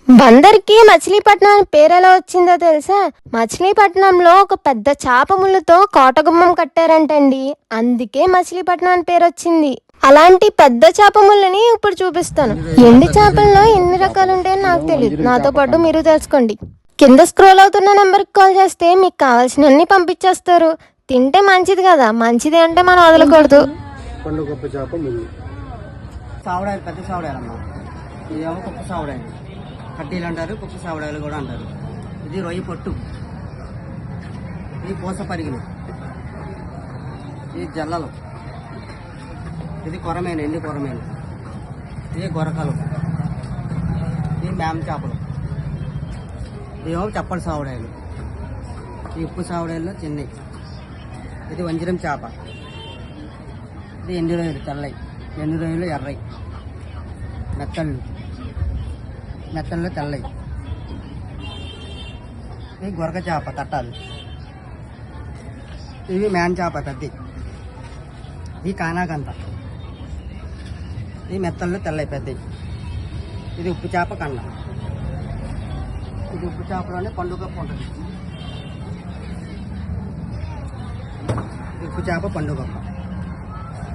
బందర్కి మచిలీపట్నం అని పేరు ఎలా వచ్చిందో తెలుసా? మచిలీపట్నంలో ఒక పెద్ద చాప ముళ్ళతో కోటగుమ్మం కట్టారంటండి, అందుకే మచిలీపట్నం అని పేరు వచ్చింది. అలాంటి పెద్ద చేప ముళ్ళని ఇప్పుడు చూపిస్తాను. ఎండి చేపల్లో ఎన్ని రకాలు ఉంటాయని నాకు తెలియదు, నాతో పాటు మీరు తెలుసుకోండి. కింద స్క్రోల్ అవుతున్న నెంబర్కి కాల్ చేస్తే మీకు కావాల్సినన్ని పంపించేస్తారు. తింటే మంచిది కదా, మంచిది అంటే మనం వదలకూడదు. సావడాయలు పెద్ద సావడాయలమ్మా, ఇదేమో కుక్క సావడాయలు, కడ్డీలు అంటారు, కుక్క సావడాయలు కూడా అంటారు. ఇది రొయ్యి పొట్టు, ఇది పూస పరిగిలు, ఇది జల్లలు, ఇది కొరమేను, ఎండి కొరమేను, ఇది గొరకలు, ఇది మేమ చేపలు, ఇదేమో చెప్పలు సావడాయలు, ఈ ఉప్పు సావడాయలు చిన్నవి, ఇది వంజరం చేప, ఇది ఎండి రొయ్యలు తెల్లయి, ఎండు రొయ్యలు ఎర్రయి, మెత్తళ్ళు తెల్లయి, ఇవి గొరక చేప తట్టాలు, ఇవి మేన్ చేప పెద్ద, ఇది కానాకంత, ఇది మెత్తళ్ళు తెల్లయి పెద్దవి, ఇది ఉప్పు చేప కండ, ఇది ఉప్పు చేపలోనే పండుగ ఉంటుంది, ఉప్పు చేప పండుగ.